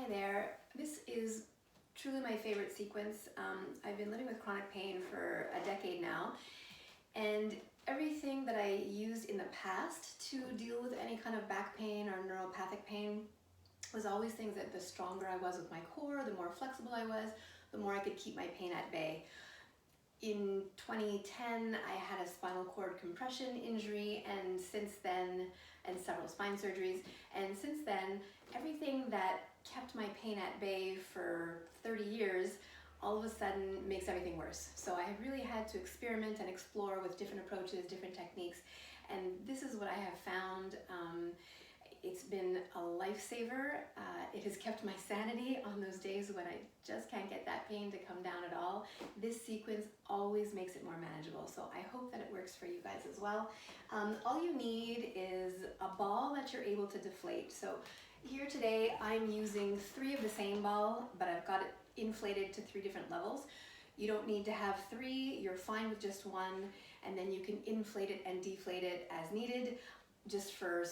Hi there. This is truly my favorite sequence. I've been living with chronic pain for a decade now, and everything that I used in the past to deal with any kind of back pain or neuropathic pain was always things that the stronger I was with my core, the more flexible I was, the more I could keep my pain at bay. In 2010, I had a spinal cord compression injury, and since then, and several spine surgeries, and since then, everything that kept my pain at bay for 30 years all of a sudden makes everything worse. So I really had to experiment and explore with different approaches, different techniques, and this is what I have found. It's been a lifesaver. It has kept my sanity on those days when I just can't get that pain to come down at all. This sequence always makes it more manageable, so I hope that it works for you guys as well. All you need is a ball that you're able to deflate. So here today I'm using 3 of the same ball, but I've got it inflated to 3 different levels. You don't need to have 3, you're fine with just 1, and then you can inflate it and deflate it as needed. Just for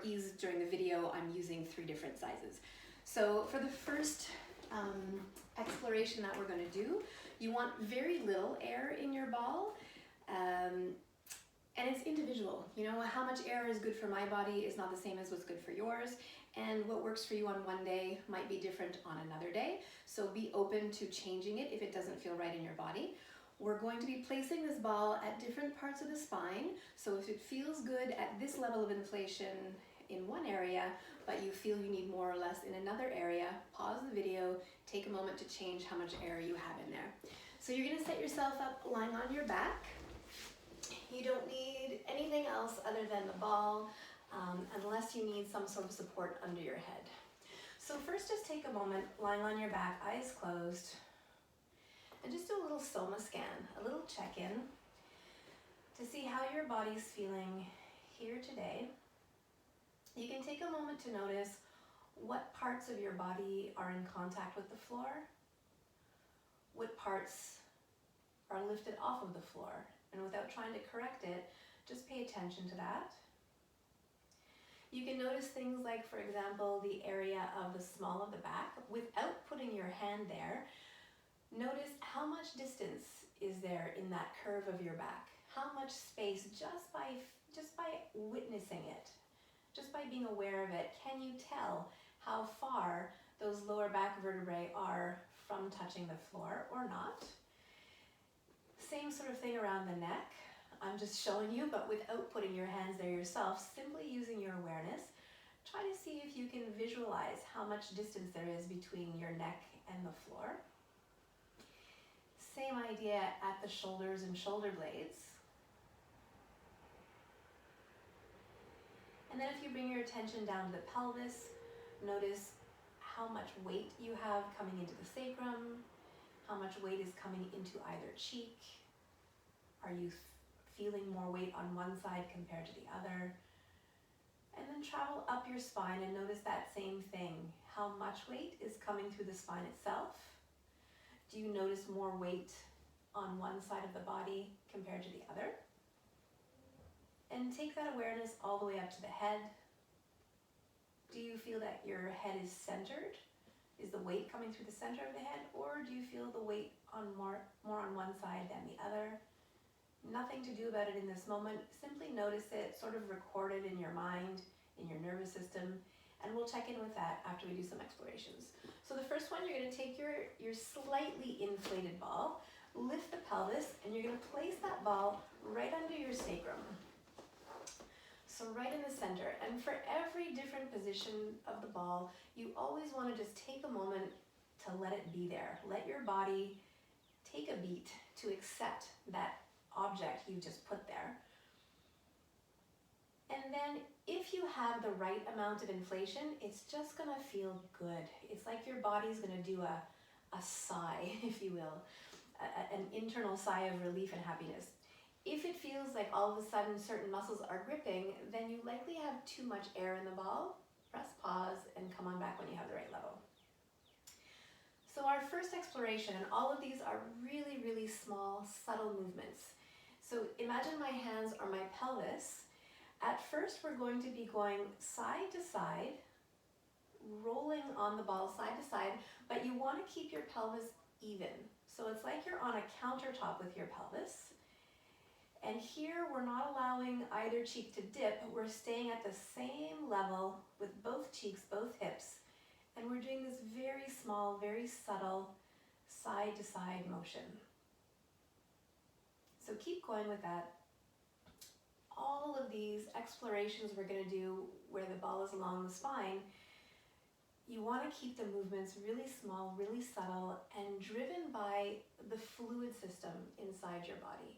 ease during the video, I'm using 3 different sizes. So for the first exploration that we're going to do, you want very little air in your ball, and it's individual. You know, how much air is good for my body is not the same as what's good for yours, and what works for you on one day might be different on another day, so be open to changing it if it doesn't feel right in your body. We're going to be placing this ball at different parts of the spine, so if it feels good at this level of inflation in one area, but you feel you need more or less in another area, pause the video, take a moment to change how much air you have in there. So you're going to set yourself up lying on your back. You don't need anything else other than the ball, unless you need some sort of support under your head. So first, just take a moment lying on your back, eyes closed, and just do a little soma scan, a little check-in to see how your body's feeling here today. You can take a moment to notice what parts of your body are in contact with the floor, what parts are lifted off of the floor, and without trying to correct it, just pay attention to that. You can notice things like, for example, the area of the small of the back. Without putting your hand there, notice how much distance is there in that curve of your back. How much space, just by witnessing it, just by being aware of it, can you tell how far those lower back vertebrae are from touching the floor or not? Same sort of thing around the neck. I'm just showing you, but without putting your hands there yourself, simply using your awareness. Try to see if you can visualize how much distance there is between your neck and the floor. Same idea at the shoulders and shoulder blades. And then if you bring your attention down to the pelvis, notice how much weight you have coming into the sacrum, how much weight is coming into either cheek. Are you feeling more weight on one side compared to the other? And then travel up your spine and notice that same thing. How much weight is coming through the spine itself? Do you notice more weight on one side of the body compared to the other? And take that awareness all the way up to the head. Do you feel that your head is centered? Is the weight coming through the center of the head, or do you feel the weight on more on one side than the other? Nothing to do about it in this moment. Simply notice it, sort of record it in your mind, in your nervous system, and we'll check in with that after we do some explorations. So the first one, you're going to take your slightly inflated ball, lift the pelvis, and you're going to place that ball right under your sacrum. So right in the center. And for every different position of the ball, you always want to just take a moment to let it be there. Let your body take a beat to accept that object you just put there. And then if you have the right amount of inflation, it's just going to feel good. It's like your body's going to do a sigh, if you will, an internal sigh of relief and happiness. If it feels like all of a sudden certain muscles are gripping, then you likely have too much air in the ball. Press pause and come on back when you have the right level. So our first exploration, and all of these are really, really small, subtle movements. So imagine my hands are my pelvis. At first, we're going to be going side to side, rolling on the ball side to side, but you want to keep your pelvis even. So it's like you're on a countertop with your pelvis. And here we're not allowing either cheek to dip, we're staying at the same level with both cheeks, both hips, and we're doing this very small, very subtle side to side motion. So keep going with that. All of these explorations we're going to do where the ball is along the spine, you want to keep the movements really small, really subtle, and driven by the fluid system inside your body.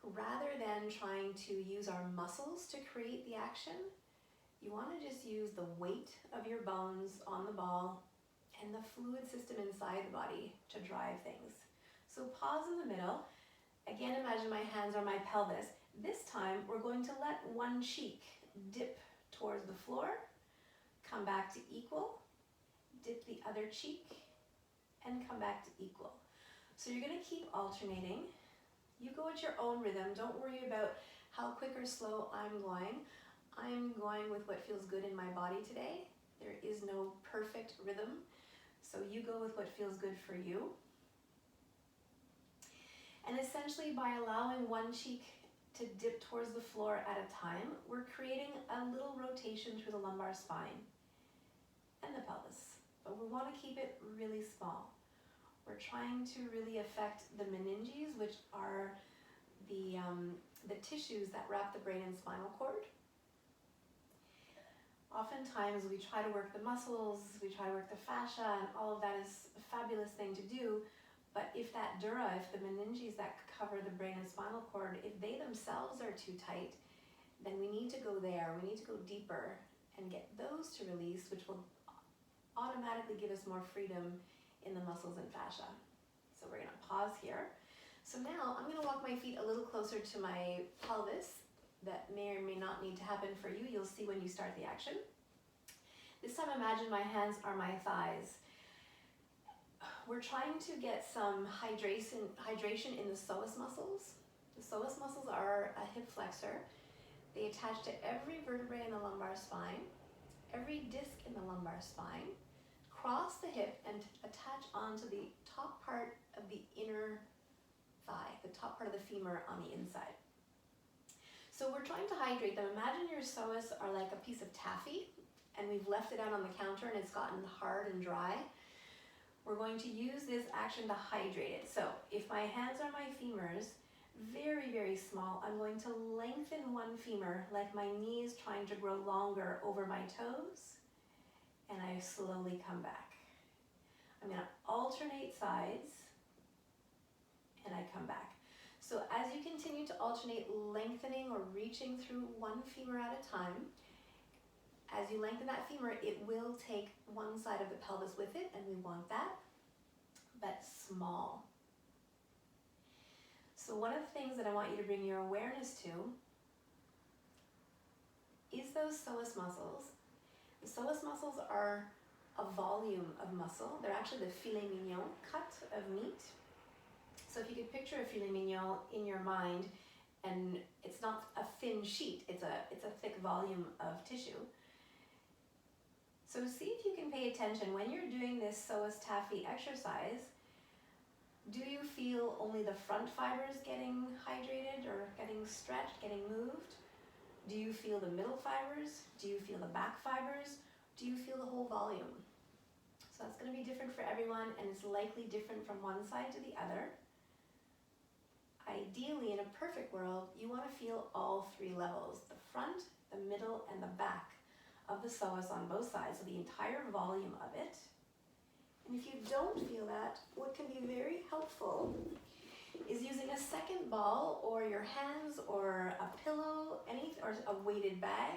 Rather than trying to use our muscles to create the action, you want to just use the weight of your bones on the ball and the fluid system inside the body to drive things. So pause in the middle. Again, imagine my hands are my pelvis. This time, we're going to let one cheek dip towards the floor, come back to equal, dip the other cheek, and come back to equal. So you're going to keep alternating. You go at your own rhythm. Don't worry about how quick or slow I'm going. I'm going with what feels good in my body today. There is no perfect rhythm, so you go with what feels good for you. And essentially, by allowing one cheek to dip towards the floor at a time, we're creating a little rotation through the lumbar spine and the pelvis, but we want to keep it really small. We're trying to really affect the meninges, which are the tissues that wrap the brain and spinal cord. Oftentimes we try to work the muscles, we try to work the fascia, and all of that is a fabulous thing to do. But if that dura, if the meninges that cover the brain and spinal cord, if they themselves are too tight, then we need to go there. We need to go deeper and get those to release, which will automatically give us more freedom in the muscles and fascia. So we're going to pause here. So now I'm going to walk my feet a little closer to my pelvis. That may or may not need to happen for you. You'll see when you start the action. This time imagine my hands are my thighs. We're trying to get some hydration in the psoas muscles. The psoas muscles are a hip flexor. They attach to every vertebrae in the lumbar spine, every disc in the lumbar spine, cross the hip and attach onto the top part of the inner thigh, the top part of the femur on the inside. So we're trying to hydrate them. Imagine your psoas are like a piece of taffy and we've left it out on the counter and it's gotten hard and dry. We're going to use this action to hydrate it. So if my hands are my femurs, very, very small, I'm going to lengthen one femur like my knee is trying to grow longer over my toes, and I slowly come back. I'm going to alternate sides and I come back. So as you continue to alternate lengthening or reaching through one femur at a time, as you lengthen that femur, it will take one side of the pelvis with it, and we want that, but small. So one of the things that I want you to bring your awareness to is those psoas muscles. The psoas muscles are a volume of muscle. They're actually the filet mignon cut of meat. So if you could picture a filet mignon in your mind, and it's not a thin sheet, it's a thick volume of tissue. So see if you can pay attention when you're doing this psoas taffy exercise. Do you feel only the front fibers getting hydrated or getting stretched, getting moved? Do you feel the middle fibers? Do you feel the back fibers? Do you feel the whole volume? So that's going to be different for everyone, and it's likely different from one side to the other. Ideally, in a perfect world, you want to feel all three levels, the front, the middle, and the back of the psoas on both sides, so the entire volume of it. And if you don't feel that, what can be very helpful is using a second ball or your hands or a pillow, or a weighted bag.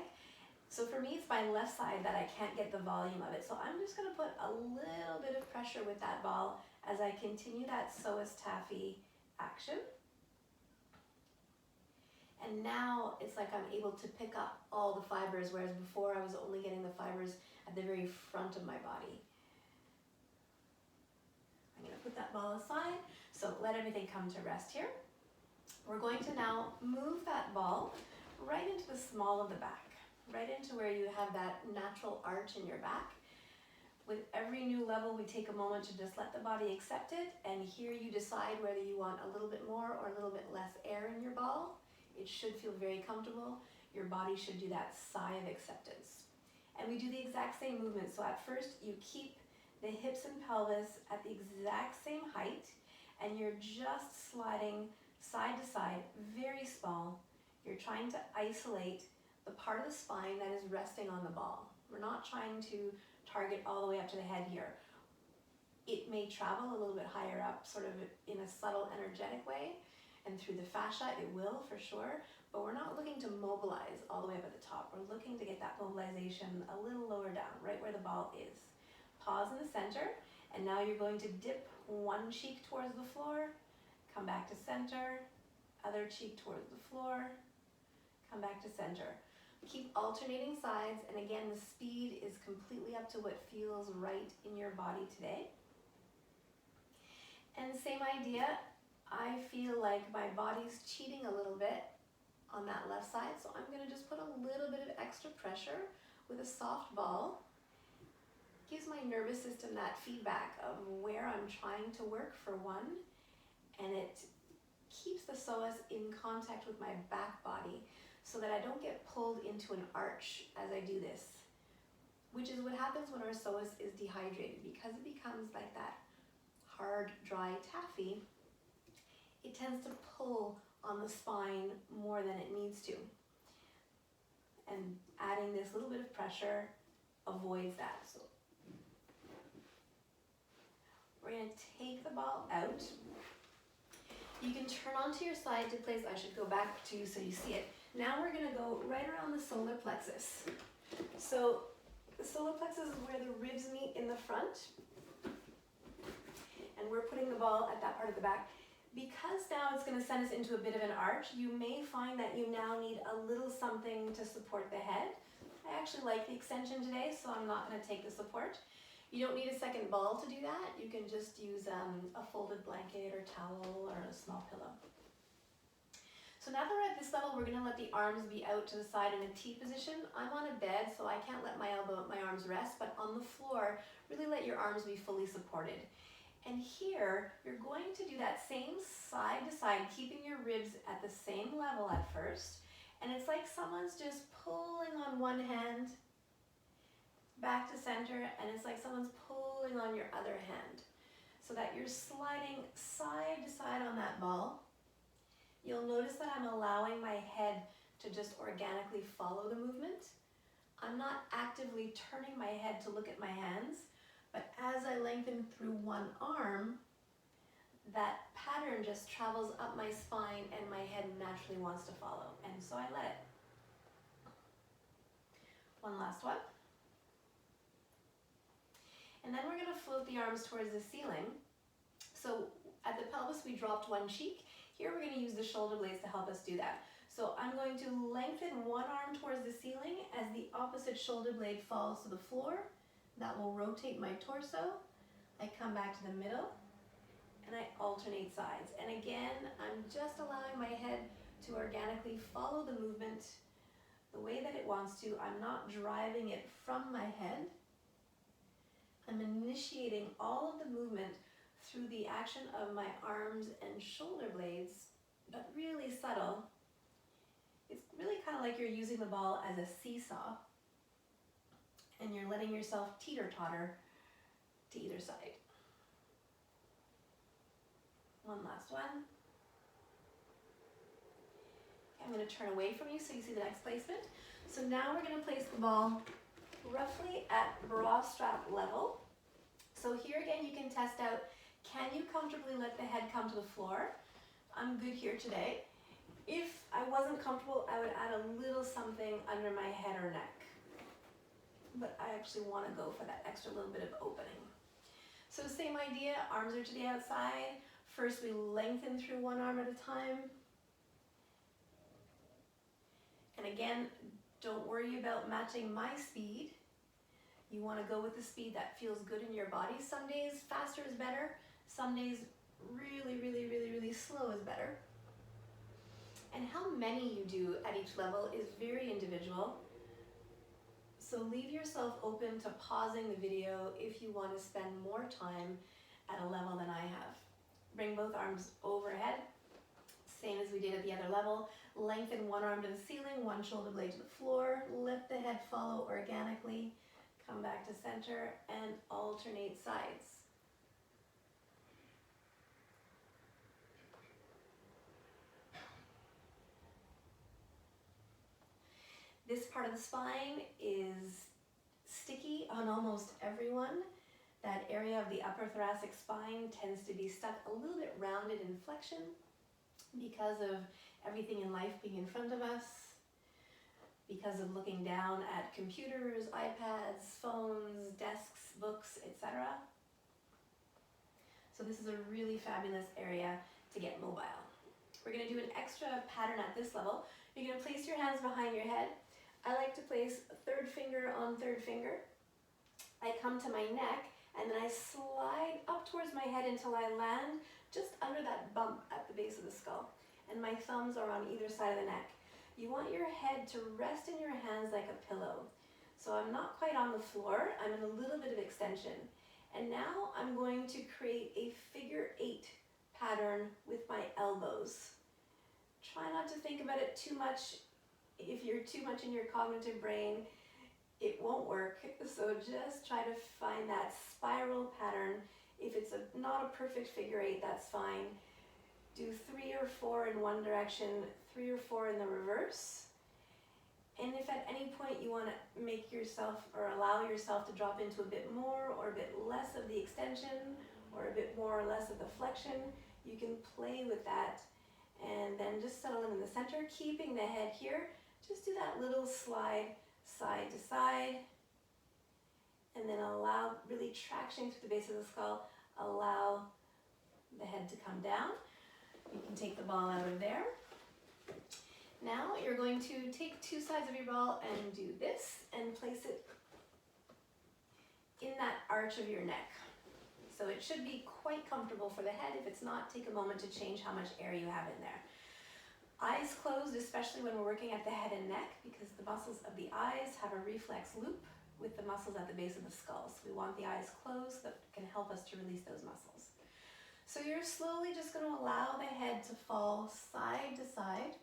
So for me, it's my left side that I can't get the volume of it. So I'm just going to put a little bit of pressure with that ball as I continue that psoas taffy action. And now it's like I'm able to pick up all the fibers, whereas before I was only getting the fibers at the very front of my body. I'm going to put that ball aside, so let everything come to rest here. We're going to now move that ball right into the small of the back. right into where you have that natural arch in your back. With every new level, we take a moment to just let the body accept it, and here you decide whether you want a little bit more or a little bit less air in your ball. It should feel very comfortable. Your body should do that sigh of acceptance. And we do the exact same movement. So at first, you keep the hips and pelvis at the exact same height, and you're just sliding side to side, very small. You're trying to isolate the part of the spine that is resting on the ball. We're not trying to target all the way up to the head here. It may travel a little bit higher up, sort of in a subtle energetic way, and through the fascia it will for sure, but we're not looking to mobilize all the way up at the top. We're looking to get that mobilization a little lower down, right where the ball is. Pause in the center, and now you're going to dip one cheek towards the floor, come back to center, other cheek towards the floor, come back to center. Keep alternating sides, and again, the speed is completely up to what feels right in your body today. And same idea, I feel like my body's cheating a little bit on that left side, so I'm gonna just put a little bit of extra pressure with a soft ball. Gives my nervous system that feedback of where I'm trying to work for one, and it keeps the psoas in contact with my back body so that I don't get pulled into an arch as I do this, which is what happens when our psoas is dehydrated. Because it becomes like that hard, dry taffy, it tends to pull on the spine more than it needs to. And adding this little bit of pressure avoids that. So we're going to take the ball out. You can turn onto your side to place, I should go back to so you see it. Now we're going to go right around the solar plexus. So the solar plexus is where the ribs meet in the front. And we're putting the ball at that part of the back. Because now it's going to send us into a bit of an arch, you may find that you now need a little something to support the head. I actually like the extension today, so I'm not going to take the support. You don't need a second ball to do that. You can just use a folded blanket or towel or a small pillow. So now that we're at this level, we're going to let the arms be out to the side in a T position. I'm on a bed, so I can't let my arms rest, but on the floor, really let your arms be fully supported. And here, you're going to do that same side to side, keeping your ribs at the same level at first. And it's like someone's just pulling on one hand, back to center, and it's like someone's pulling on your other hand. So that you're sliding side to side on that ball. You'll notice that I'm allowing my head to just organically follow the movement. I'm not actively turning my head to look at my hands, but as I lengthen through one arm, that pattern just travels up my spine and my head naturally wants to follow. And so I let it. One last one. And then we're going to float the arms towards the ceiling. So at the pelvis, we dropped one cheek. Here we're going to use the shoulder blades to help us do that. So I'm going to lengthen one arm towards the ceiling as the opposite shoulder blade falls to the floor. That will rotate my torso. I come back to the middle and I alternate sides. And again, I'm just allowing my head to organically follow the movement the way that it wants to. I'm not driving it from my head. I'm initiating all of the movement through the action of my arms and shoulder blades, but really subtle. It's really kind of like you're using the ball as a seesaw, and you're letting yourself teeter-totter to either side. One last one. I'm going to turn away from you so you see the next placement. So now we're going to place the ball roughly at bra strap level. So here again, you can test out, can you comfortably let the head come to the floor? I'm good here today. If I wasn't comfortable, I would add a little something under my head or neck. But I actually want to go for that extra little bit of opening. So same idea, arms are to the outside. First we lengthen through one arm at a time. And again, don't worry about matching my speed. You want to go with the speed that feels good in your body. Some days faster is better. Some days really slow is better. And how many you do at each level is very individual. So leave yourself open to pausing the video if you want to spend more time at a level than I have. Bring both arms overhead, same as we did at the other level. Lengthen one arm to the ceiling, one shoulder blade to the floor. Let the head follow organically. Come back to center and alternate sides. This part of the spine is sticky on almost everyone. That area of the upper thoracic spine tends to be stuck a little bit rounded in flexion because of everything in life being in front of us, because of looking down at computers, iPads, phones, desks, books, etc. So this is a really fabulous area to get mobile. We're going to do an extra pattern at this level. You're going to place your hands behind your head. I like to place third finger on third finger. I come to my neck and then I slide up towards my head until I land just under that bump at the base of the skull. And my thumbs are on either side of the neck. You want your head to rest in your hands like a pillow. So I'm not quite on the floor, I'm in a little bit of extension. And now I'm going to create a figure 8 pattern with my elbows. Try not to think about it too much. If you're too much in your cognitive brain, it won't work. So just try to find that spiral pattern. If it's not a perfect figure 8, that's fine. Do 3 or 4 in one direction, 3 or 4 in the reverse. And if at any point you want to make yourself or allow yourself to drop into a bit more or a bit less of the extension or a bit more or less of the flexion, you can play with that. And then just settle in the center, keeping the head here. Just do that little slide side to side. And then allow really traction through the base of the skull. Allow the head to come down. You can take the ball out of there. Now you're going to take 2 sides of your ball and do this and place it in that arch of your neck. So it should be quite comfortable for the head. If it's not, take a moment to change how much air you have in there. Eyes closed, especially when we're working at the head and neck, because the muscles of the eyes have a reflex loop with the muscles at the base of the skull. So we want the eyes closed. That can help us to release those muscles. So you're slowly just going to allow the head to fall side to side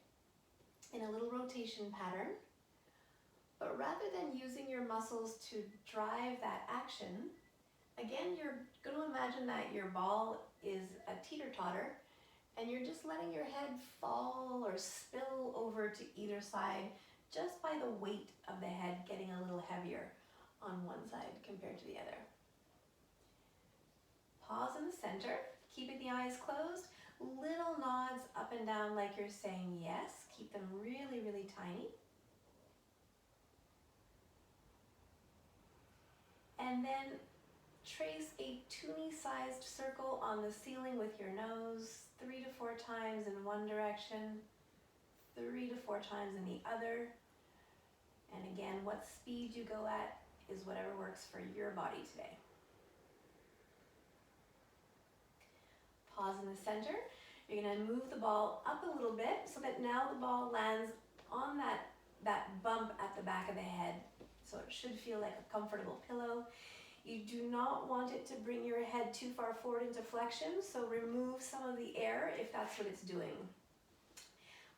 in a little rotation pattern. But rather than using your muscles to drive that action, again, you're going to imagine that your ball is a teeter-totter and you're just letting your head fall or spill over to either side just by the weight of the head getting a little heavier on one side compared to the other. Pause in the center, keeping the eyes closed, little nods up and down like you're saying yes. Keep them really, really tiny. And then trace a toonie-sized circle on the ceiling with your nose, 3 to 4 times in one direction, 3 to 4 times in the other. And again, what speed you go at is whatever works for your body today. Pause in the center. You're going to move the ball up a little bit so that now the ball lands on that bump at the back of the head. So it should feel like a comfortable pillow. You do not want it to bring your head too far forward into flexion, so remove some of the air if that's what it's doing.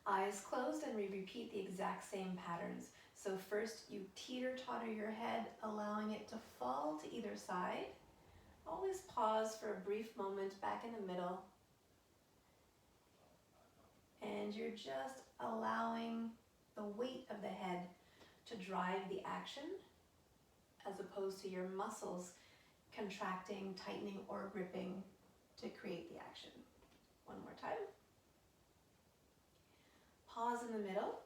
Eyes closed, and we repeat the exact same patterns. So first you teeter-totter your head, allowing it to fall to either side. Always pause for a brief moment back in the middle. And you're just allowing the weight of the head to drive the action, as opposed to your muscles contracting, tightening, or gripping to create the action. One more time. Pause in the middle.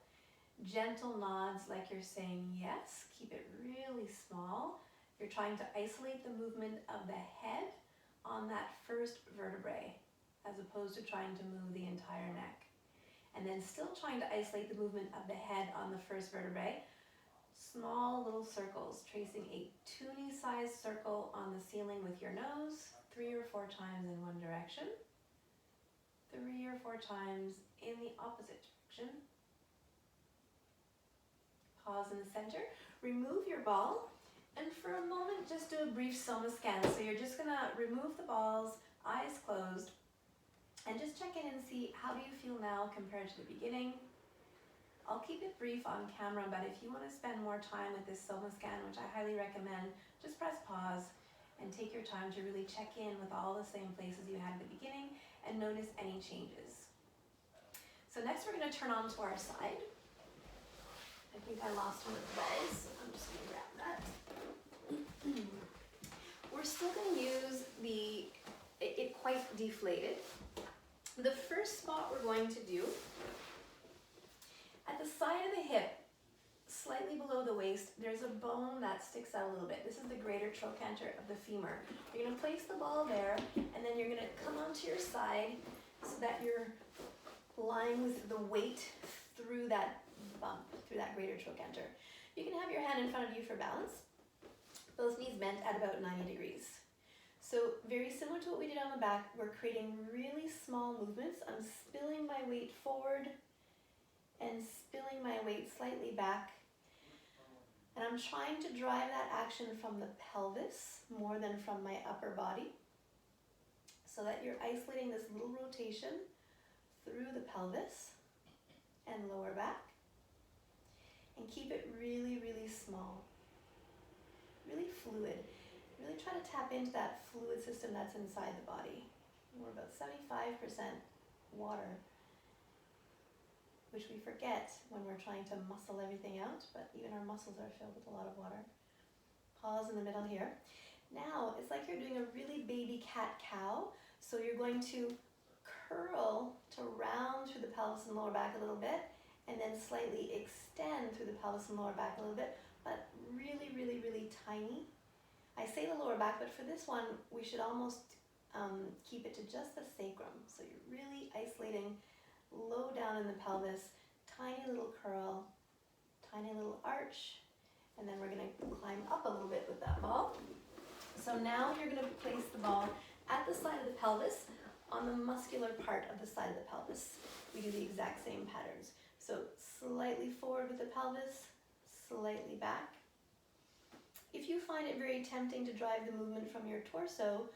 Gentle nods like you're saying yes. Keep it really small. You're trying to isolate the movement of the head on that first vertebrae, as opposed to trying to move the entire neck. And then still trying to isolate the movement of the head on the first vertebrae. Small little circles, tracing a toonie-sized circle on the ceiling with your nose, 3 or 4 times in one direction, 3 or 4 times in the opposite direction. Pause in the center. remove your ball, and for a moment just do a brief soma scan. So you're just gonna remove the balls, eyes closed, and just check in and see how do you feel now compared to the beginning. I'll keep it brief on camera, but if you want to spend more time with this soma scan, which I highly recommend, just press pause and take your time to really check in with all the same places you had at the beginning and notice any changes. So next we're going to turn on to our side. I think I lost one of the balls, so I'm just going to grab that. We're still going to use it quite deflated. The first spot we're going to do, at the side of the hip, slightly below the waist, there's a bone that sticks out a little bit. This is the greater trochanter of the femur. You're going to place the ball there, and then you're going to come onto your side so that you're lying with the weight through that bump, through that greater trochanter. You can have your hand in front of you for balance. Both knees bent at about 90 degrees. So very similar to what we did on the back, we're creating really small movements. I'm spilling my weight forward and spilling my weight slightly back. And I'm trying to drive that action from the pelvis more than from my upper body, so that you're isolating this little rotation through the pelvis and lower back. And keep it really, really small, really fluid. Really try to tap into that fluid system that's inside the body. We're about 75% water, which we forget when we're trying to muscle everything out, but even our muscles are filled with a lot of water. Pause in the middle here. Now, it's like you're doing a really baby cat-cow, so you're going to curl to round through the pelvis and lower back a little bit, and then slightly extend through the pelvis and lower back a little bit, but really, really, really tiny. I say the lower back, but for this one, we should almost keep it to just the sacrum. So you're really isolating low down in the pelvis, tiny little curl, tiny little arch, and then we're going to climb up a little bit with that ball. So now you're going to place the ball at the side of the pelvis on the muscular part of the side of the pelvis. We do the exact same patterns. So slightly forward with the pelvis, slightly back. If you find it very tempting to drive the movement from your torso,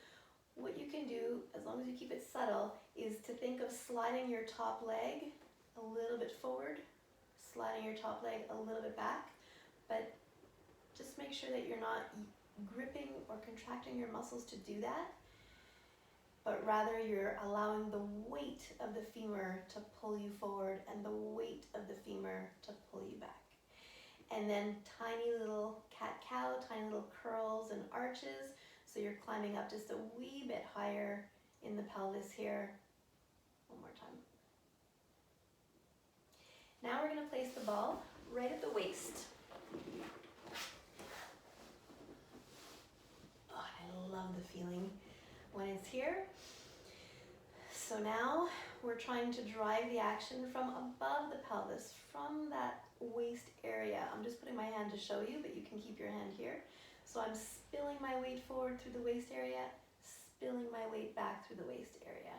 what you can do, as long as you keep it subtle, is to think of sliding your top leg a little bit forward, sliding your top leg a little bit back, but just make sure that you're not gripping or contracting your muscles to do that, but rather you're allowing the weight of the femur to pull you forward and the weight of the femur to pull you back. And then tiny little cat-cow, tiny little curls and arches. So you're climbing up just a wee bit higher in the pelvis here. One more time. Now we're going to place the ball right at the waist. Oh, I love the feeling when it's here. So now we're trying to drive the action from above the pelvis, from that waist area. I'm just putting my hand to show you, but you can keep your hand here. So I'm spilling my weight forward through the waist area, spilling my weight back through the waist area.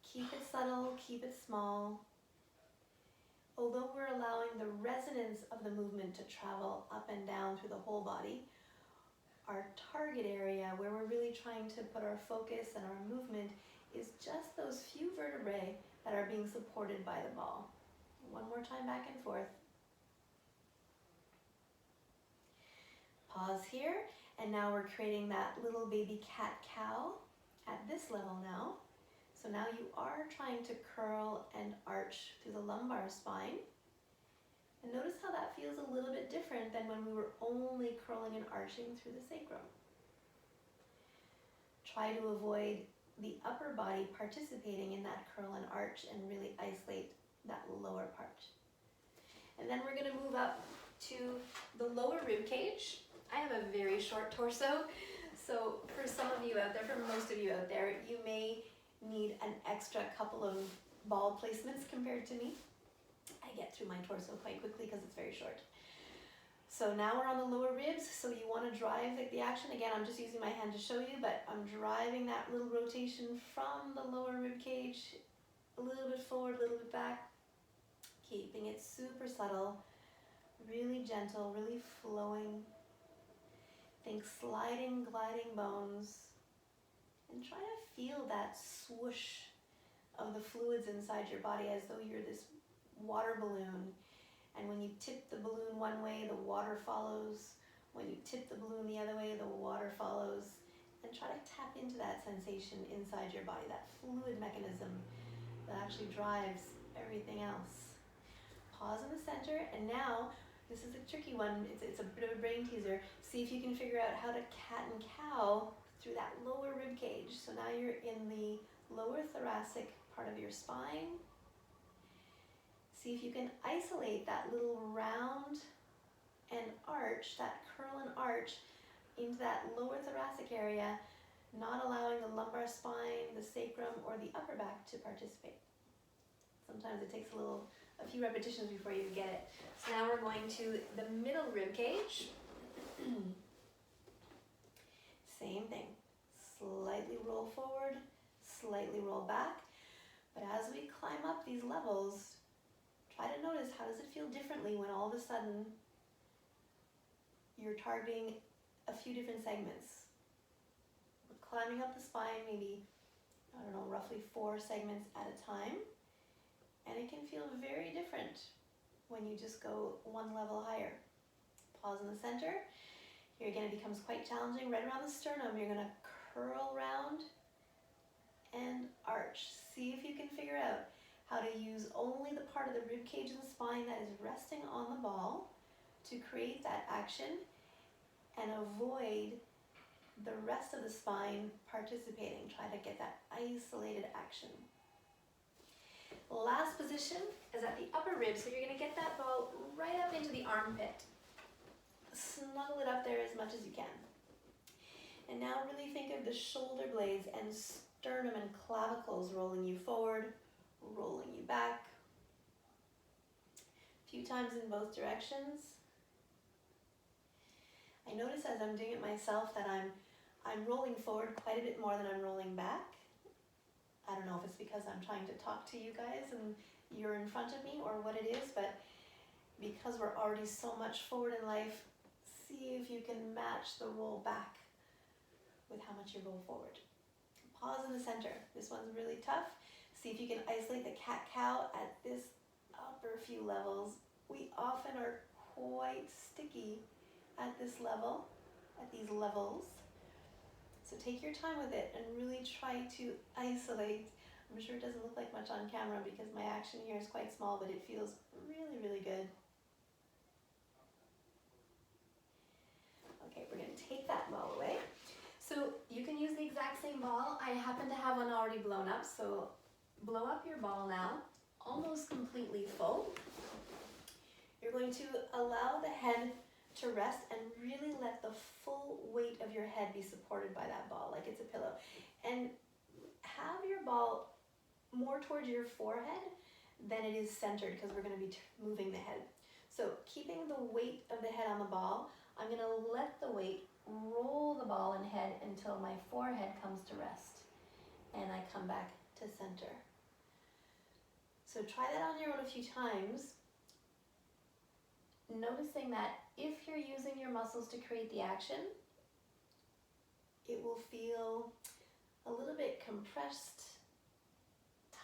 Keep it subtle, keep it small. Although we're allowing the resonance of the movement to travel up and down through the whole body, our target area where we're really trying to put our focus and our movement is just those few vertebrae that are being supported by the ball. One more time, back and forth. Pause here, and now we're creating that little baby cat-cow at this level now. So now you are trying to curl and arch through the lumbar spine. And notice how that feels a little bit different than when we were only curling and arching through the sacrum. Try to avoid the upper body participating in that curl and arch and really isolate that lower part. And then we're going to move up to the lower rib cage. I have a very short torso, so for some of you out there, for most of you out there, you may need an extra couple of ball placements compared to me. I get through my torso quite quickly because it's very short. So now we're on the lower ribs, so you want to drive the action. Again, I'm just using my hand to show you, but I'm driving that little rotation from the lower rib cage, a little bit forward, a little bit back, keeping it super subtle, Really gentle, really flowing. Think sliding, gliding bones. And try to feel that swoosh of the fluids inside your body as though you're this water balloon. And when you tip the balloon one way, the water follows. When you tip the balloon the other way, the water follows. And try to tap into that sensation inside your body, that fluid mechanism that actually drives everything else. Pause in the center, and now, this is a tricky one, it's a bit of a brain teaser. See if you can figure out how to cat and cow through that lower rib cage. So now you're in the lower thoracic part of your spine. See if you can isolate that little round and arch, that curl and arch, into that lower thoracic area, not allowing the lumbar spine, the sacrum, or the upper back to participate. Sometimes it takes a few repetitions before you get it. So now we're going to the middle rib cage. Same thing. Slightly roll forward, slightly roll back. But as we climb up these levels, try to notice, how does it feel differently when all of a sudden you're targeting a few different segments. We're climbing up the spine, maybe, I don't know, roughly 4 segments at a time. And it can feel very different when you just go one level higher. Pause in the center. Here again, it becomes quite challenging. Right around the sternum, you're gonna curl round and arch. See if you can figure out how to use only the part of the rib cage and the spine that is resting on the ball to create that action and avoid the rest of the spine participating. Try to get that isolated action. Last position is at the upper rib, so you're going to get that ball right up into the armpit. Snuggle it up there as much as you can. And now really think of the shoulder blades and sternum and clavicles rolling you forward, rolling you back. A few times in both directions. I notice as I'm doing it myself that I'm rolling forward quite a bit more than I'm rolling back. I don't know if it's because I'm trying to talk to you guys and you're in front of me or what it is, but because we're already so much forward in life, see if you can match the roll back with how much you roll forward. Pause in the center. This one's really tough. See if you can isolate the cat-cow at this upper few levels. We often are quite sticky at this level, at these levels. So take your time with it and really try to isolate. I'm sure it doesn't look like much on camera because my action here is quite small, but it feels really, really good. Okay, we're going to take that ball away. So you can use the exact same ball. I happen to have one already blown up, so blow up your ball now, almost completely full. You're going to allow the head to rest and really let the full weight of your head be supported by that ball, like it's a pillow. And have your ball more towards your forehead than it is centered, because we're going to be moving the head. So keeping the weight of the head on the ball, I'm going to let the weight roll the ball and head until my forehead comes to rest. And I come back to center. So try that on your own a few times. Noticing that if you're using your muscles to create the action, it will feel a little bit compressed,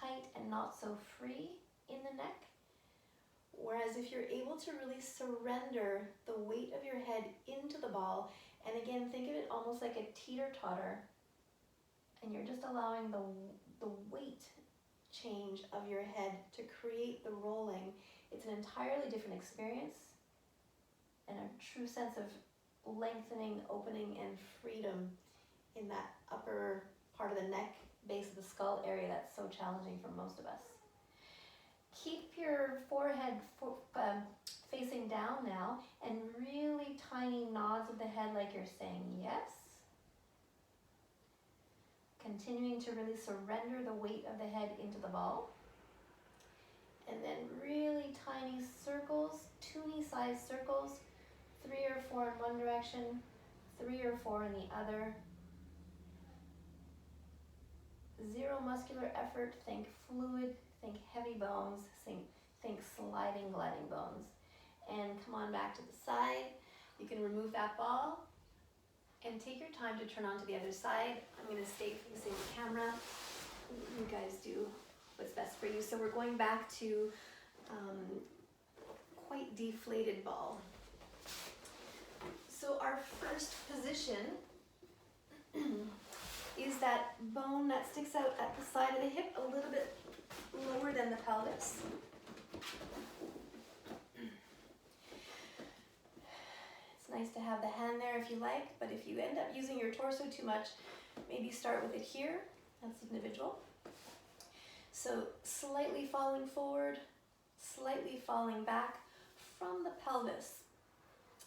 tight, and not so free in the neck. Whereas if you're able to really surrender the weight of your head into the ball, and again, think of it almost like a teeter-totter, and you're just allowing the weight change of your head to create the rolling, it's an entirely different experience and a true sense of lengthening, opening, and freedom in that upper part of the neck, base of the skull area that's so challenging for most of us. Keep your forehead facing down now, and really tiny nods of the head like you're saying yes. Continuing to really surrender the weight of the head into the ball. And then really tiny circles, toonie-sized circles, 3 or 4 in one direction, 3 or 4 in the other. 0 muscular effort, think fluid, think heavy bones, think sliding, gliding bones. And come on back to the side. You can remove that ball and take your time to turn on to the other side. I'm going to stay facing the camera. You guys do what's best for you. So we're going back to quite deflated ball. So our first position is that bone that sticks out at the side of the hip a little bit lower than the pelvis. It's nice to have the hand there if you like, but if you end up using your torso too much, maybe start with it here. That's individual. So slightly falling forward, slightly falling back from the pelvis.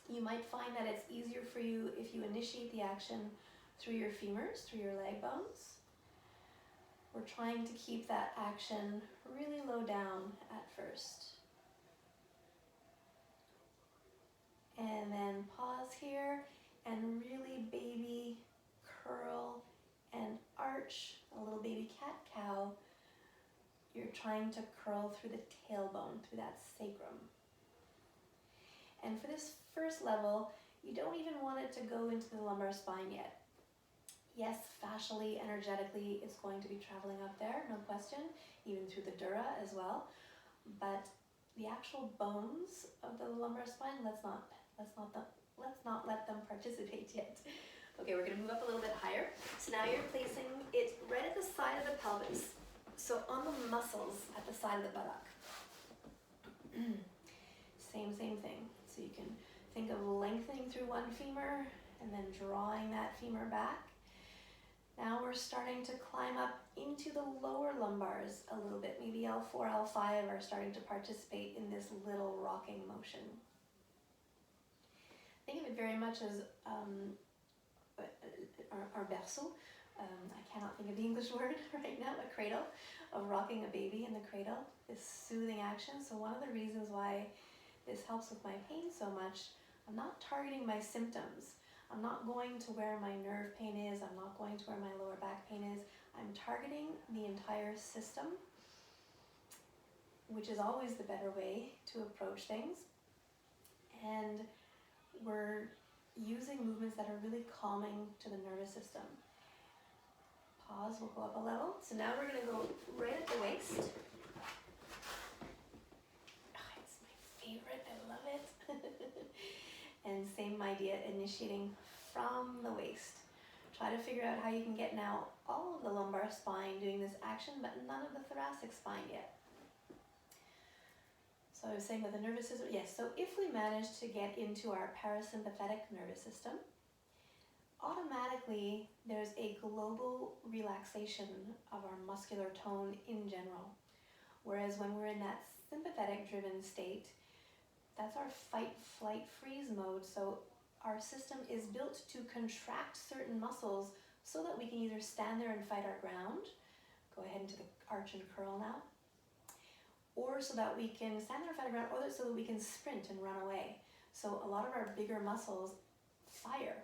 You might find that it's easier for you if you initiate the action through your femurs, through your leg bones. We're trying to keep that action really low down at first. And then pause here and really baby curl and arch, a little baby cat-cow. You're trying to curl through the tailbone, through that sacrum. And for this first level, you don't even want it to go into the lumbar spine yet. Yes, fascially, energetically, it's going to be traveling up there, no question, even through the dura as well. But the actual bones of the lumbar spine, let's not let them participate yet. Okay, we're going to move up a little bit higher. So now you're placing it right at the side of the pelvis. So on the muscles at the side of the buttock. Same thing. So you can think of lengthening through one femur and then drawing that femur back. Now we're starting to climb up into the lower lumbars a little bit. Maybe L4, L5 are starting to participate in this little rocking motion. Think of it very much as our berceau. I cannot think of the English word right now, a cradle, of rocking a baby in the cradle, this soothing action. So one of the reasons why this helps with my pain so much, I'm not targeting my symptoms. I'm not going to where my nerve pain is. I'm not going to where my lower back pain is. I'm targeting the entire system, which is always the better way to approach things. And we're using movements that are really calming to the nervous system. Pause, we'll go up a level. So now we're going to go right at the waist. Oh, it's my favorite, I love it. And same idea, initiating from the waist. Try to figure out how you can get now all of the lumbar spine doing this action, but none of the thoracic spine yet. So I was saying with the nervous system, yes, so if we manage to get into our parasympathetic nervous system, automatically there's a global relaxation of our muscular tone in general. Whereas when we're in that sympathetic driven state, that's our fight, flight, freeze mode. So our system is built to contract certain muscles so that we can either stand there and fight our ground, go ahead into the arch and curl now, or so that we can stand there and fight our ground, or so that we can sprint and run away. So a lot of our bigger muscles fire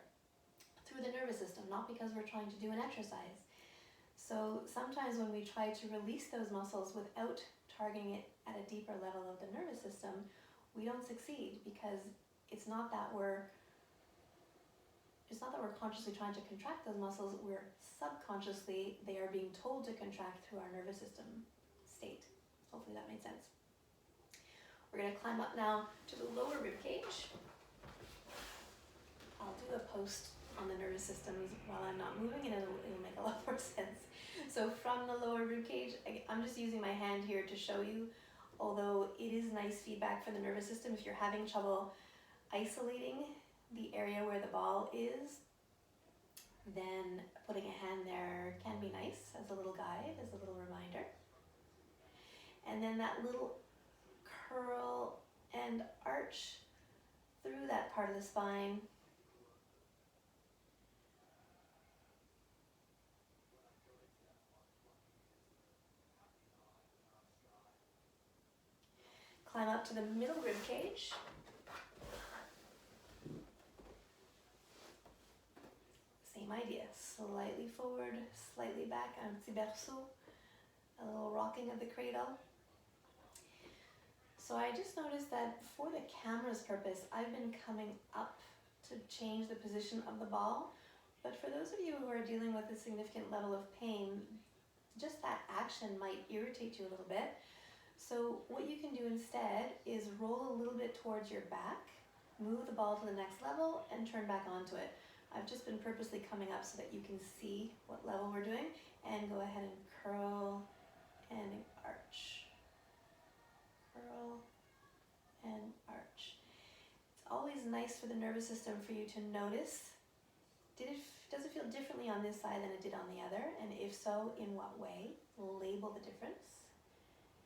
through the nervous system, not because we're trying to do an exercise. So sometimes when we try to release those muscles without targeting it at a deeper level of the nervous system, we don't succeed, because it's not that we're consciously trying to contract those muscles. We're subconsciously, they are being told to contract through our nervous system state. Hopefully that made sense. We're going to climb up now to the lower rib cage. I'll do a post on the nervous systems while I'm not moving, and it'll make a lot more sense. So from the lower rib cage, I'm just using my hand here to show you, although it is nice feedback for the nervous system. If you're having trouble isolating the area where the ball is, then putting a hand there can be nice as a little guide, as a little reminder. And then that little curl and arch through that part of the spine. Climb up to the middle rib cage. Same idea, slightly forward, slightly back, un petit berceau, a little rocking of the cradle. So I just noticed that for the camera's purpose, I've been coming up to change the position of the ball. But for those of you who are dealing with a significant level of pain, just that action might irritate you a little bit. So what you can do instead is roll a little bit towards your back, move the ball to the next level, and turn back onto it. I've just been purposely coming up so that you can see what level we're doing, and go ahead and curl and arch. Curl and arch. It's always nice for the nervous system for you to notice, does it feel differently on this side than it did on the other? And if so, in what way? Label the difference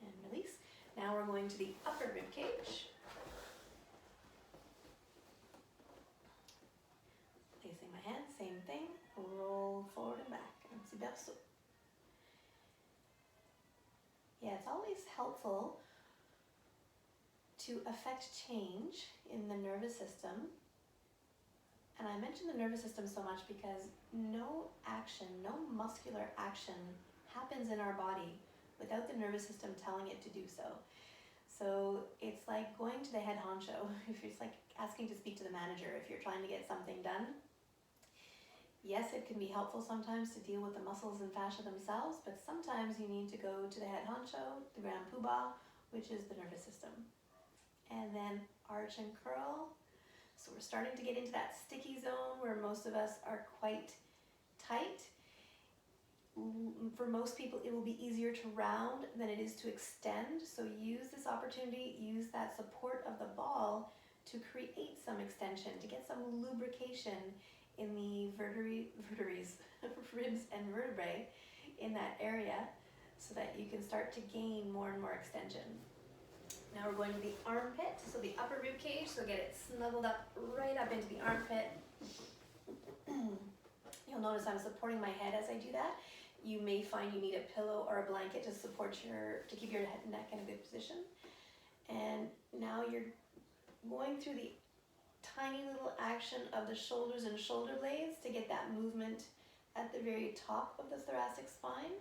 and release. Now we're going to the upper rib cage. Placing my hand, same thing, roll forward and back. Petit berceau. Yeah, it's always helpful to affect change in the nervous system. And I mention the nervous system so much because no action, no muscular action happens in our body without the nervous system telling it to do so. So it's like going to the head honcho. It's like asking to speak to the manager if you're trying to get something done. Yes, it can be helpful sometimes to deal with the muscles and fascia themselves, but sometimes you need to go to the head honcho, the grand poobah, which is the nervous system. And then arch and curl. So we're starting to get into that sticky zone where most of us are quite tight. For most people, it will be easier to round than it is to extend. So use this opportunity, use that support of the ball to create some extension, to get some lubrication in the ribs and vertebrae in that area so that you can start to gain more and more extension. Now we're going to the armpit, so the upper rib cage, so get it snuggled up right up into the armpit. You'll notice I'm supporting my head as I do that. You may find you need a pillow or a blanket to keep your head and neck in a good position. And now you're going through the tiny little action of the shoulders and shoulder blades to get that movement at the very top of the thoracic spine.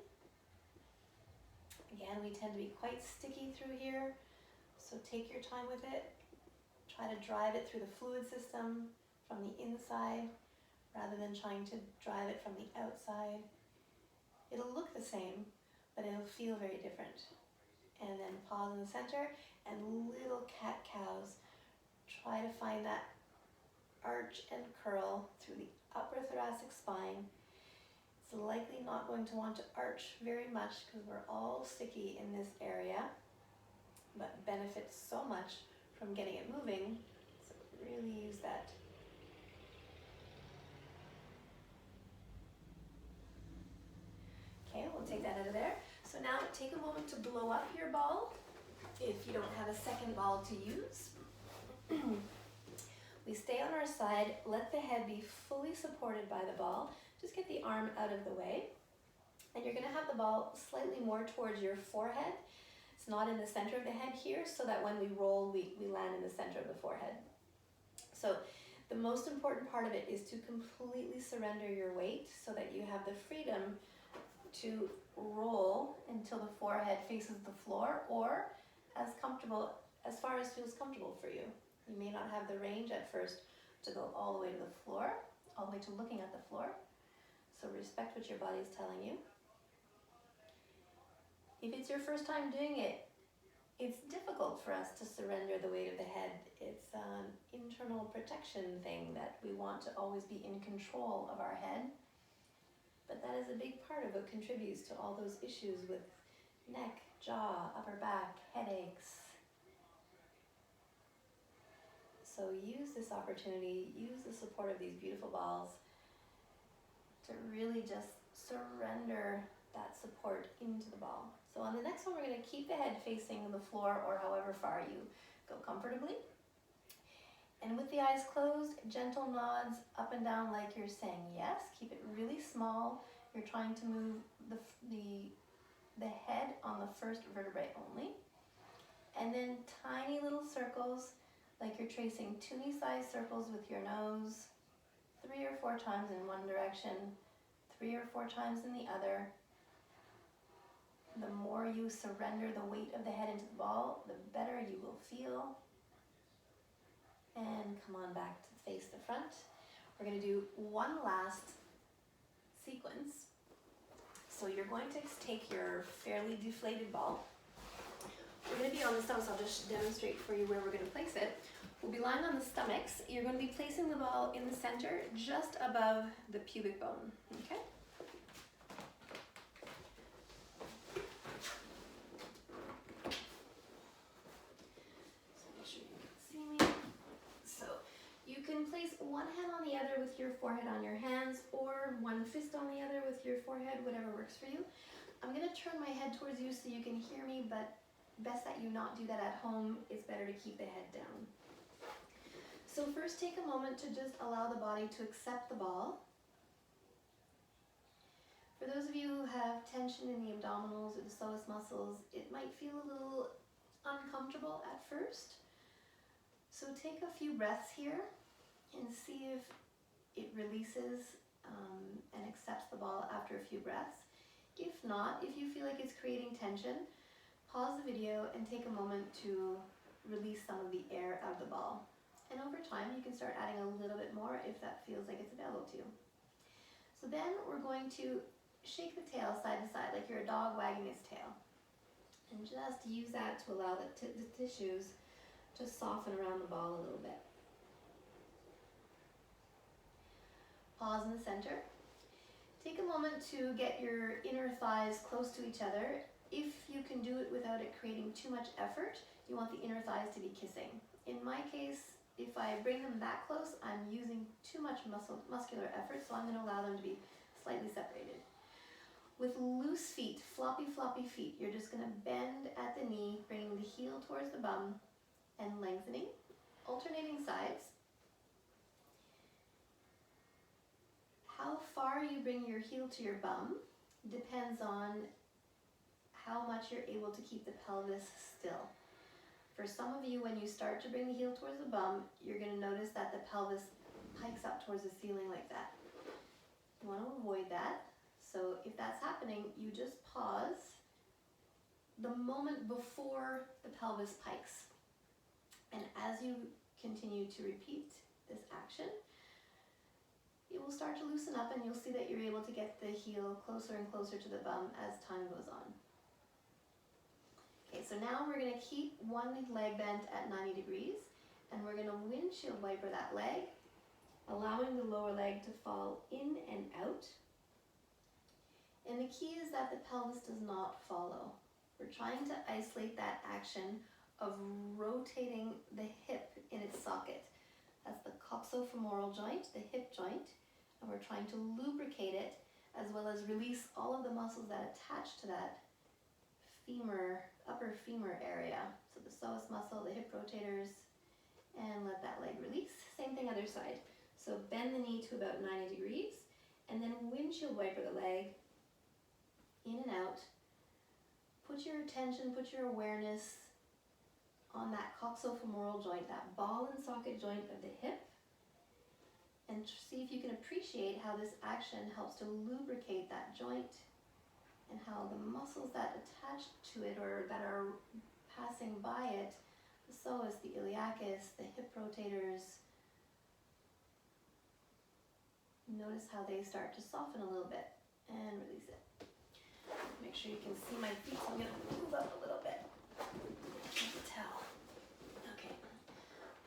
Again, we tend to be quite sticky through here. So take your time with it. Try to drive it through the fluid system from the inside rather than trying to drive it from the outside. It'll look the same, but it'll feel very different. And then pause in the center and little cat-cows. Try to find that arch and curl through the upper thoracic spine. It's likely not going to want to arch very much because we're all sticky in this area, but benefits so much from getting it moving. So really use that. Okay, we'll take that out of there. So now take a moment to blow up your ball if you don't have a second ball to use. We stay on our side, let the head be fully supported by the ball. Just get the arm out of the way. And you're gonna have the ball slightly more towards your forehead. It's not in the center of the head here, so that when we roll, we land in the center of the forehead. So the most important part of it is to completely surrender your weight so that you have the freedom to roll until the forehead faces the floor, or as far as feels comfortable for you. You may not have the range at first to go all the way to the floor, all the way to looking at the floor. So respect what your body is telling you. If it's your first time doing it, it's difficult for us to surrender the weight of the head. It's an internal protection thing that we want to always be in control of our head. But that is a big part of what contributes to all those issues with neck, jaw, upper back, headaches. So use this opportunity, use the support of these beautiful balls to really just surrender that support into the ball. So on the next one, we're going to keep the head facing the floor or however far you go comfortably. And with the eyes closed, gentle nods up and down like you're saying yes. Keep it really small. You're trying to move the head on the first vertebrae only. And then tiny little circles, like you're tracing toonie-sized circles with your nose, 3 or 4 times in one direction, 3 or 4 times in the other. The more you surrender the weight of the head into the ball, the better you will feel. And come on back to face the front. We're going to do one last sequence. So you're going to take your fairly deflated ball. We're going to be on the stomach, so I'll just demonstrate for you where we're going to place it. We'll be lying on the stomachs. You're going to be placing the ball in the center, just above the pubic bone, okay? So make sure you can see me. So you can place one hand on the other with your forehead on your hands, or one fist on the other with your forehead, whatever works for you. I'm going to turn my head towards you so you can hear me, but best that you not do that at home. It's better to keep the head down. So first take a moment to just allow the body to accept the ball. For those of you who have tension in the abdominals or the psoas muscles, it might feel a little uncomfortable at first. So take a few breaths here and see if it releases and accepts the ball after a few breaths. If not, if you feel like it's creating tension, pause the video and take a moment to release some of the air out of the ball. And over time, you can start adding a little bit more if that feels like it's available to you. So then we're going to shake the tail side to side like you're a dog wagging its tail. And just use that to allow the tissues to soften around the ball a little bit. Pause in the center. Take a moment to get your inner thighs close to each other. If you can do it without it creating too much effort, you want the inner thighs to be kissing. In my case, if I bring them that close, I'm using too much muscular effort, so I'm going to allow them to be slightly separated. With loose feet, floppy feet, you're just going to bend at the knee, bringing the heel towards the bum and lengthening, alternating sides. How far you bring your heel to your bum depends on how much you're able to keep the pelvis still. For some of you, when you start to bring the heel towards the bum, you're going to notice that the pelvis hikes up towards the ceiling like that. You want to avoid that. So if that's happening, you just pause the moment before the pelvis pikes. And as you continue to repeat this action, it will start to loosen up and you'll see that you're able to get the heel closer and closer to the bum as time goes on. Okay, so now we're going to keep one leg bent at 90 degrees and we're going to windshield wiper that leg, allowing the lower leg to fall in and out. And the key is that the pelvis does not follow. We're trying to isolate that action of rotating the hip in its socket. That's the coxofemoral joint, the hip joint, and we're trying to lubricate it as well as release all of the muscles that attach to that femur, upper femur area. So the psoas muscle, the hip rotators, and let that leg release. Same thing other side. So bend the knee to about 90 degrees and then windshield wiper the leg in and out. Put your attention, put your awareness on that coxofemoral joint, that ball and socket joint of the hip, and see if you can appreciate how this action helps to lubricate that joint and how the muscles that attach to it or that are passing by it, the psoas, the iliacus, the hip rotators, notice how they start to soften a little bit and release it. Make sure you can see my feet, so I'm going to move up a little bit. You can tell. Okay.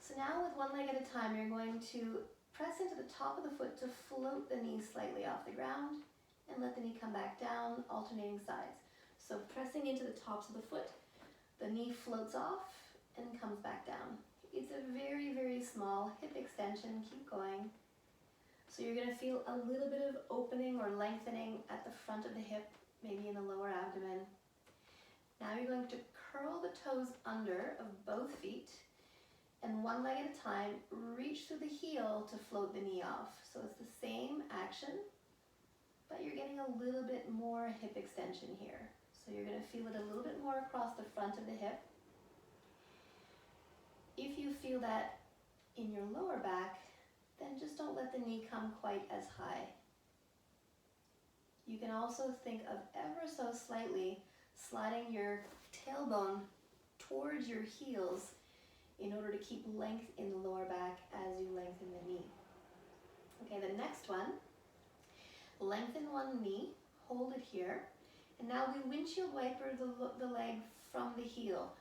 So now with one leg at a time, you're going to press into the top of the foot to float the knee slightly off the ground and let the knee come back down, alternating sides. So pressing into the tops of the foot, the knee floats off and comes back down. It's a very, very small hip extension. Keep going. So you're going to feel a little bit of opening or lengthening at the front of the hip, maybe in the lower abdomen. Now you're going to curl the toes under of both feet and one leg at a time, reach through the heel to float the knee off. So it's the same action, but you're getting a little bit more hip extension here. So you're going to feel it a little bit more across the front of the hip. If you feel that in your lower back, then just don't let the knee come quite as high. You can also think of ever so slightly sliding your tailbone towards your heels in order to keep length in the lower back as you lengthen the knee. Okay, the next one, lengthen one knee, hold it here, and now we windshield wiper the leg from the heel.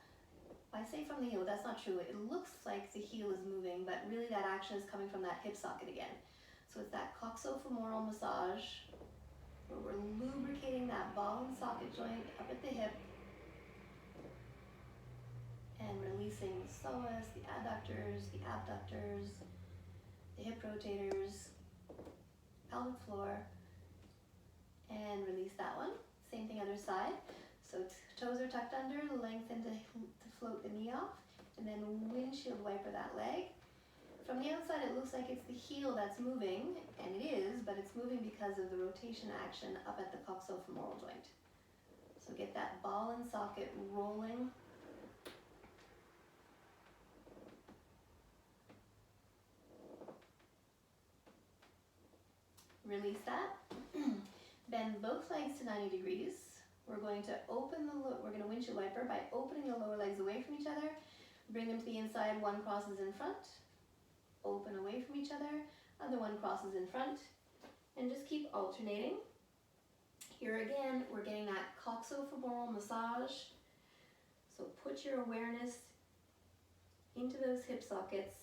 I say from the heel, that's not true. It looks like the heel is moving, but really that action is coming from that hip socket again. So it's that coxofemoral massage where we're lubricating that ball and socket joint up at the hip and releasing the psoas, the adductors, the abductors, the hip rotators, pelvic floor, and release that one. Same thing other side. So toes are tucked under, lengthen to float the knee off, and then windshield wiper that leg. From the outside it looks like it's the heel that's moving, and it is, but it's moving because of the rotation action up at the coxofemoral joint. So get that ball and socket rolling. Release that. Bend both legs to 90 degrees. We're going to windshield wiper by opening the lower legs away from each other. Bring them to the inside, one crosses in front. Open away from each other, other one crosses in front. And just keep alternating. Here again, we're getting that coxofemoral massage. So put your awareness into those hip sockets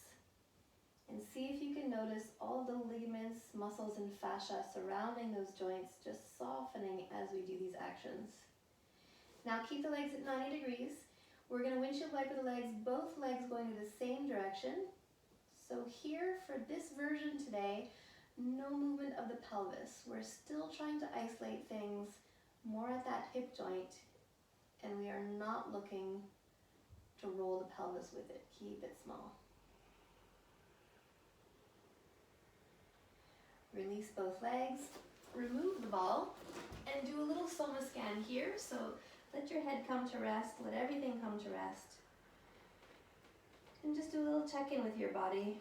and see if you can notice all the ligaments, muscles, and fascia surrounding those joints just softening as we do these actions. Now keep the legs at 90 degrees. We're going to windshield wiper the legs, both legs going in the same direction. So here for this version today, no movement of the pelvis. We're still trying to isolate things more at that hip joint, and we are not looking to roll the pelvis with it. Keep it small. Release both legs, remove the ball, and do a little soma scan here. So let your head come to rest, let everything come to rest. And just do a little check-in with your body.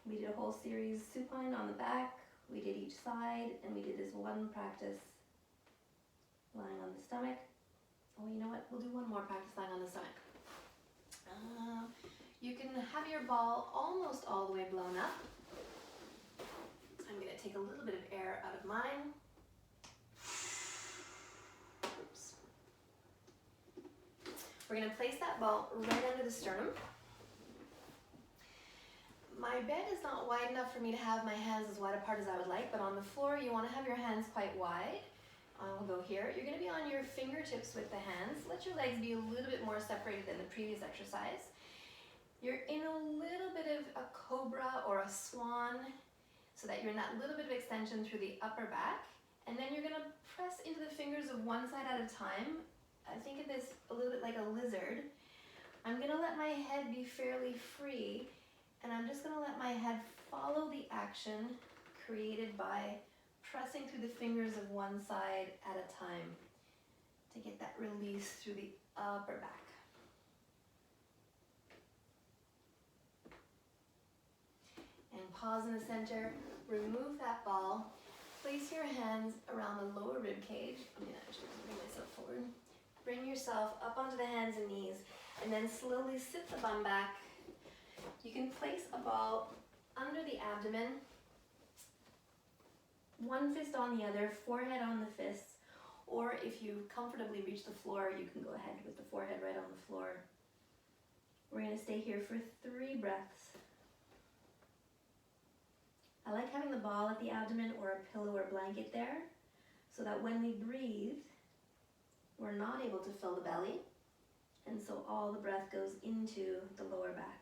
We did a whole series supine on the back, we did each side, and we did this one practice lying on the stomach. Oh, you know what? We'll do one more practice lying on the stomach. You can have your ball almost all the way blown up. I'm going to take a little bit of air out of mine. Oops. We're going to place that ball right under the sternum. My bed is not wide enough for me to have my hands as wide apart as I would like, but on the floor you want to have your hands quite wide. We'll go here. You're going to be on your fingertips with the hands. Let your legs be a little bit more separated than the previous exercise. You're in a little bit of a cobra or a swan, so that you're in that little bit of extension through the upper back. And then you're going to press into the fingers of one side at a time. I think of this a little bit like a lizard. I'm going to let my head be fairly free, and I'm just going to let my head follow the action created by pressing through the fingers of one side at a time to get that release through the upper back. And pause in the center, remove that ball, place your hands around the lower rib cage. I'm going to actually bring myself forward. Bring yourself up onto the hands and knees, and then slowly sit the bum back. You can place a ball under the abdomen, one fist on the other, forehead on the fists, or if you comfortably reach the floor, you can go ahead with the forehead right on the floor. We're going to stay here for 3 breaths. I like having the ball at the abdomen or a pillow or blanket there, so that when we breathe, we're not able to fill the belly, and so all the breath goes into the lower back.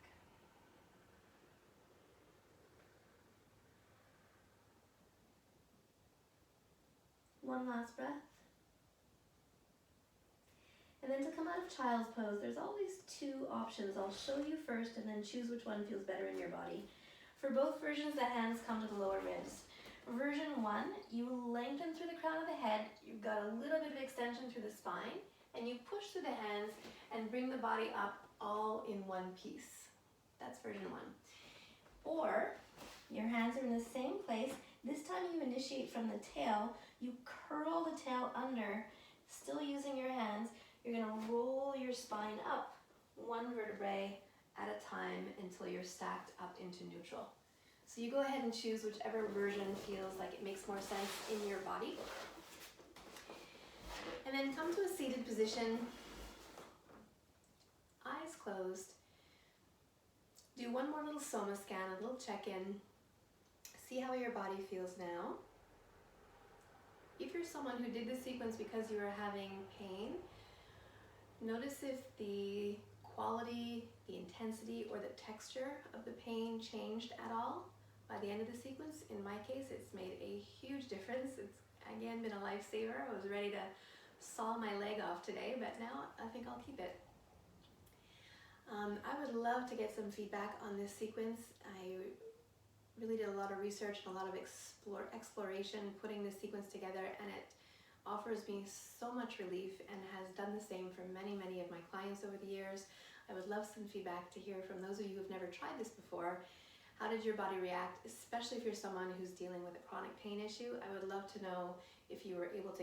One last breath. And then to come out of child's pose, there's always 2 options. I'll show you first and then choose which one feels better in your body. For both versions, the hands come to the lower ribs. Version 1, you lengthen through the crown of the head, you've got a little bit of extension through the spine, and you push through the hands and bring the body up all in one piece. That's version 1. Or, your hands are in the same place. This time you initiate from the tail, you curl the tail under, still using your hands. You're going to roll your spine up one vertebrae at a time until you're stacked up into neutral. So you go ahead and choose whichever version feels like it makes more sense in your body. And then come to a seated position, eyes closed. Do one more little soma scan, a little check-in. See how your body feels now. If you're someone who did this sequence because you were having pain, notice if the quality, the intensity, or the texture of the pain changed at all by the end of the sequence. In my case, it's made a huge difference. It's again been a lifesaver. I was ready to saw my leg off today, but now I think I'll keep it. I would love to get some feedback on this sequence. I really did a lot of research and a lot of exploration putting this sequence together, and it offers me so much relief and has done the same for many, many of my clients over the years. I would love some feedback to hear from those of you who've never tried this before. How did your body react, especially if you're someone who's dealing with a chronic pain issue? I would love to know if you were able to